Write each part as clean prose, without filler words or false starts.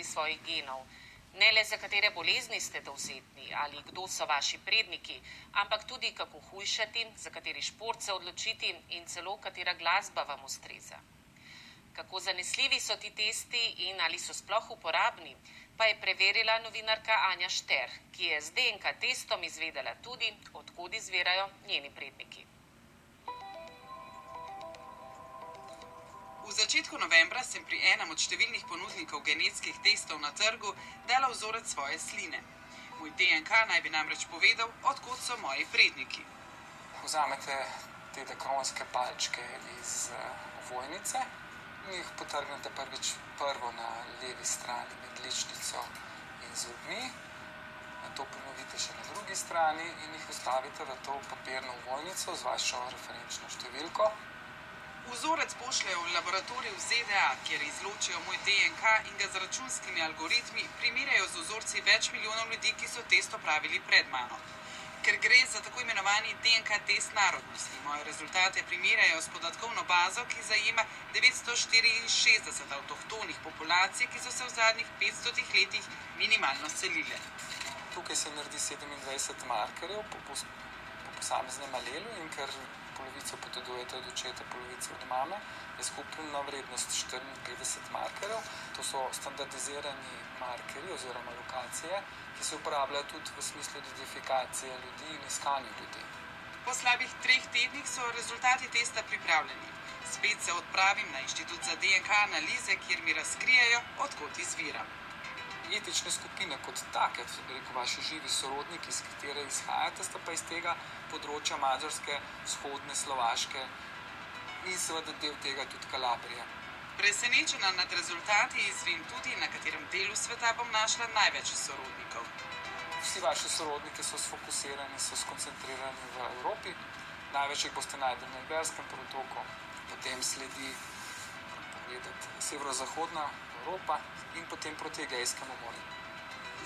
vrsti svojih genov. Ne le za katere bolezni ste dovzetni ali kdo so vaši predniki, ampak tudi kako hujšati, za kateri šport se odločiti in celo katera glasba vam ustreza. Kako zanesljivi so ti testi in ali so sploh uporabni, pa je preverila novinarka Anja Šter, ki je z DNK testom izvedela tudi, od kod izvirajo njeni predniki. V začetku novembra sem pri enem od številnih ponudnikov genetskih testov na trgu dala vzorec svoje sline. Moj DNK naj bi namreč povedal, od kod so moji predniki. Vzamete te dekronske palčke iz ovojnice in jih potrgnete prvo na levi strani med ličnico in zobmi, nato ponovite še na drugi strani in jih vstavite v to papirno ovojnico z vašo referenčno številko. Vzorec pošljajo v laboratorij v ZDA, kjer izločijo moj DNK in ga z računskimi algoritmi primerjajo z vzorci več milijonov ljudi, ki so test opravili pred mano. Ker gre za tako imenovani DNK test narodnosti, moje rezultate primerjajo s podatkovno bazo, ki zajema 964 avtohtonih populacij, ki so se v zadnjih 500 letih minimalno selile. Tukaj se naredi 27 markerjev po posameznem alelu in ker polovico potedujete od očeta, polovico od mame, je skupna vrednost 54 markerjev. To so standardizirani markerji oziroma lokacije, ki se uporabljajo tudi v smislu identifikacije ljudi in iskanju ljudi. Po slabih 3 tednih so rezultati testa pripravljeni. Spet se odpravim na Inštitut za DNK analize, kjer mi razkrijejo, od kod izviram. Etične skupine kot take, vaši živi sorodniki, iz katere izhajate, sta pa iz tega področja Madžarske, vzhodne, Slovaške in seveda del tega tudi Kalabrije. Presenečena nad rezultati izvem tudi, na katerem delu sveta bom našla največ sorodnikov. Vsi vaši sorodniki so sfokusirani, so skoncentrirani v Evropi. Največ jih boste najdeli na Iberskem polotoku, potem sledi severozahodna Evropa in potem proti Egejskemu morju.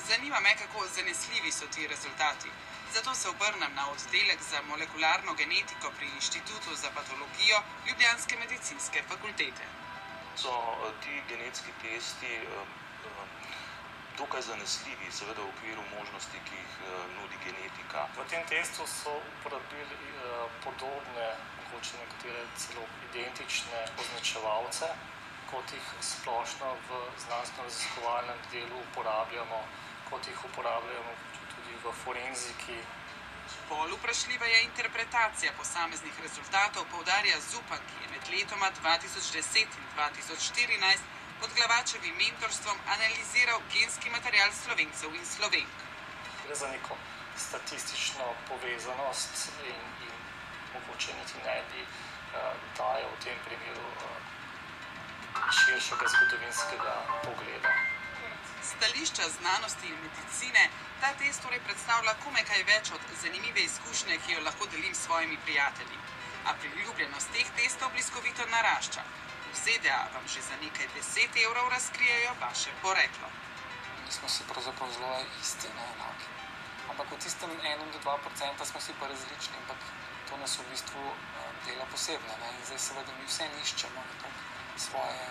Zanima me, kako zanesljivi so ti rezultati. Zato se obrnem na oddelek za molekularno genetiko pri Inštitutu za patologijo Ljubljanske medicinske fakultete. So ti genetski testi dokaj zanesljivi, seveda v okviru možnosti, ki jih nudi genetika. V tem testu so uporabili podobne, mogoče nekatere celo identične označevalce, kot jih splošno v znanstveno-raziskovalnem delu uporabljamo, kot jih uporabljamo tudi v forenziki. Bolj vprašljiva je interpretacija posameznih rezultatov, poudarja Zupan, ki je med letoma 2010 in 2014 pod Glavačevim mentorstvom analiziral genski material Slovencev in Slovenk. Gre za neko statistično povezanost in mogoče niti ne bi dajal v tem primeru širšega zgodovinskega pogleda. Stališča znanosti in medicine ta test torej predstavlja komaj kaj več od zanimive izkušnje, ki jo lahko delim s svojimi prijatelji. A priljubljenost teh testov bliskovito narašča. V ZDA vam že za nekaj 10 evrov razkrijejo vaše poreklo. Mi smo si pravzaprav zelo isti, ne enaki. Ampak v tistem 1-2% smo si pa različni, ampak to nas v bistvu dela posebno. In zdaj seveda mi vse iščemo svoje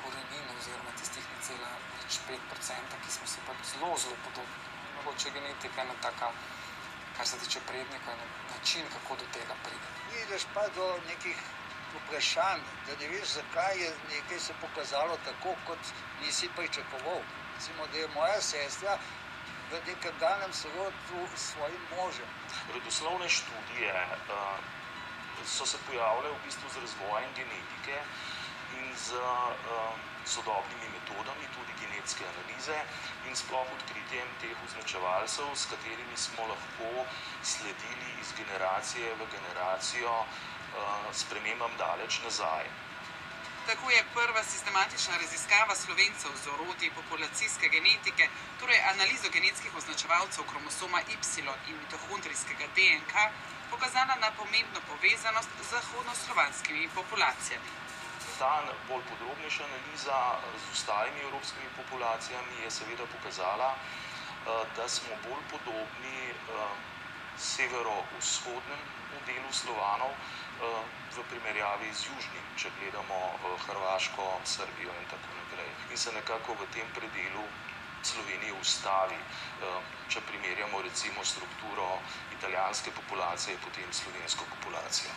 korenine oziroma tistih 0,5%, ki smo si pa zelo podobni. Mogoče genetika je ena taka, kar se tiče prednikov, je način, kako do tega pride. Ideš pa do nekih vprašanj, da ne veš, zakaj je nekaj se pokazalo tako, kot nisi pričakoval. Recimo, da je moja sestra v nekem danem sorodu s svojim možem. Rodoslovne študije so se pojavile v bistvu z razvojem genetike in z sodobnimi metodami, tudi genetske analize in sploh odkritjem teh označevalcev, s katerimi smo lahko sledili iz generacije v generacijo spremembam daleč nazaj. Tako je prva sistematična raziskava Slovencev z orodji populacijske genetike, torej analizo genetskih označevalcev kromosoma Y in mitohondrijskega DNK, pokazala na pomembno povezanost z zahodnoslovanskimi populacijami. Ta bolj podrobnejša analiza z ostalimi evropskimi populacijami je seveda pokazala, da smo bolj podobni severovzhodnem delu Slovanov v primerjavi z južnim, če gledamo Hrvaško, Srbijo in tako naprej. In se nekako v tem predelu Slovenije ustavi, če primerjamo recimo strukturo italijanske populacije, potem slovensko populacijo.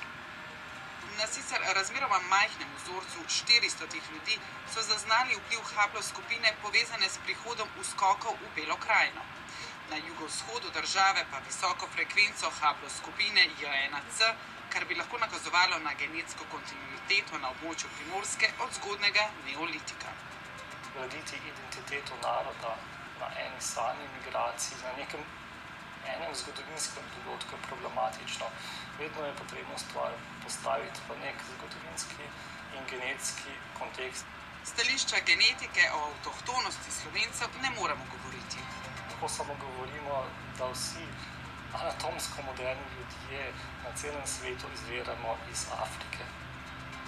Na sicer razmeroma majhnem vzorcu 400 ljudi so zaznali vpliv haploskupine povezane s prihodom uskokov v Belo krajino. Na jugovzhodu države pa visoko frekvenco haploskupine J1C, kar bi lahko nakazovalo na genetsko kontinuiteto na območju Primorske od zgodnjega neolitika. Graditi identiteto naroda na eni sami migraciji, na nekem enem zgodovinskem dogodku je problematično. Vedno je potrebno stvar postaviti v nek zgodovinski in genetski kontekst. Stališča genetike o avtohtonosti Slovencev ne moremo govoriti. Lahko samo govorimo, da vsi anatomsko moderni ljudje na celem svetu izviramo iz Afrike.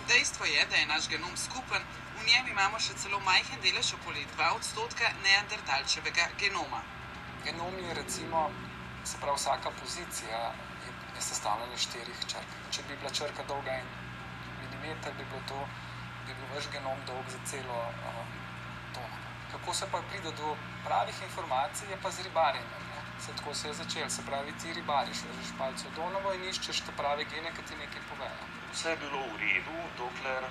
Dejstvo je, da je naš genom skupen, v njem imamo še celo majhen delež, okoli 2% neandertalčevega genoma. Genom je recimo, se pravi vsaka pozicija je sestavljena iz 4 črk. Če bi bila črka dolga 1 milimeter, bi bil vaš genom dolg za celo tono. Kako se pa pride do pravih informacij, je pa z ribarjenjem. Tako se je začelo, se pravi ti ribariš, vežeš palce v Donavo in iščeš te prave gene, ki ti nekaj povejo. Vse je bilo v redu, dokler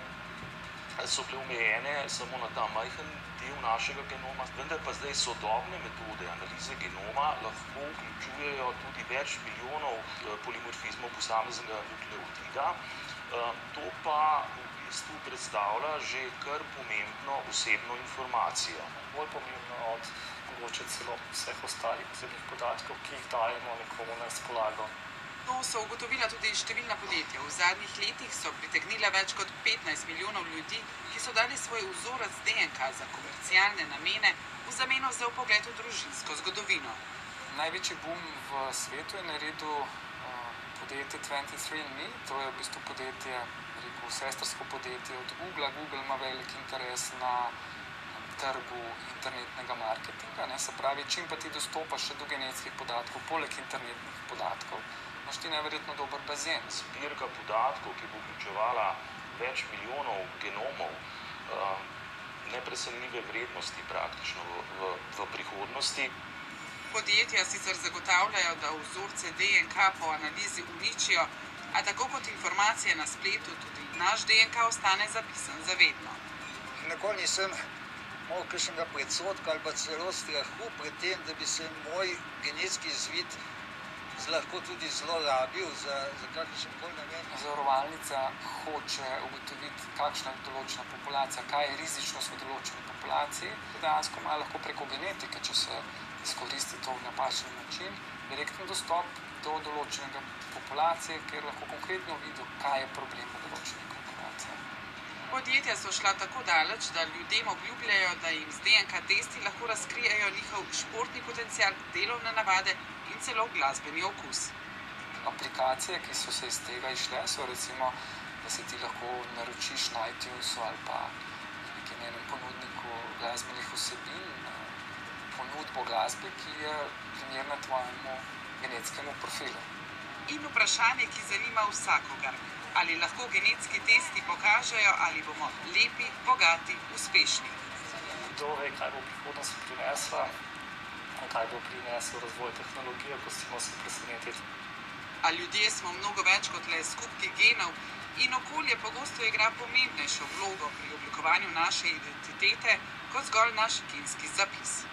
so bile omejene samo na ta majhen del našega genoma, vendar pa zdaj sodobne metode analize genoma lahko vključujejo tudi več milijonov polimorfizmov posameznega nukleotida. To pa v bistvu predstavlja že kar pomembno osebno informacijo. Bolj pomembno od mogoče celo vseh ostalih osebnih podatkov, ki jih dajemo nekomu na razpolago. To so ugotovila tudi številna podjetja. V zadnjih letih so pritegnila več kot 15 milijonov ljudi, ki so dali svoj vzorec DNK za komercialne namene v zameno za vpogled v družinsko zgodovino. Največji boom v svetu je naredil podjetje 23andMe, to je v bistvu podjetje, sestrsko podjetje od Google. Google ima velik interes na trgu internetnega marketinga, se pravi, čim pa ti dostopaš še do genetskih podatkov, poleg internetnih podatkov, imaš ti neverjetno dober bazen. Zbirka podatkov, ki bo vključevala več milijonov genomov, neprecenljive vrednosti praktično v prihodnosti. Podjetja sicer zagotavljajo, da vzorce DNK po analizi uničijo, a tako kot informacije na spletu, tudi naš DNK ostane zapisan za vedno. Nikoli nisem imel kakšnega predsodka ali pa celo strahu pred tem, da bi se moj genetski izvid lahko tudi zlorabil za kakšenkoli namen. Zavarovalnica hoče ugotoviti, kakšna je določena populacija, kaj je rizičnost v določeni populaciji. Dejansko ima lahko preko genetike, če se izkoristi to v napačen način, direktni dostop do določenega populacije, kjer lahko konkretno vidi, kaj je problem v določeni populaciji. Podjetja so šla tako daleč, da ljudem obljubljajo, da jim z DNK testi lahko razkrijejo njihov športni potencial, delovne navade in celo glasbeni okus. Aplikacije, ki so se iz tega išle, so recimo, da se ti lahko naročiš na iTunesu ali pa nekem enem ponudniku glasbenih vsebin, ponudbo glasbe, ki je primerna tvojemu genetskemu profilu. In vprašanje, ki zanima vsakogar. Ali lahko genetski testi pokažejo, ali bomo lepi, bogati, uspešni? Kdo ve, kaj bo prihodnost prinesla, kaj bo prinesel razvoj tehnologije, pustimo se presenetiti. A ljudje smo mnogo več kot le skupki genov in okolje pogosto igra pomembnejšo vlogo pri oblikovanju naše identitete kot zgolj naš genski zapis.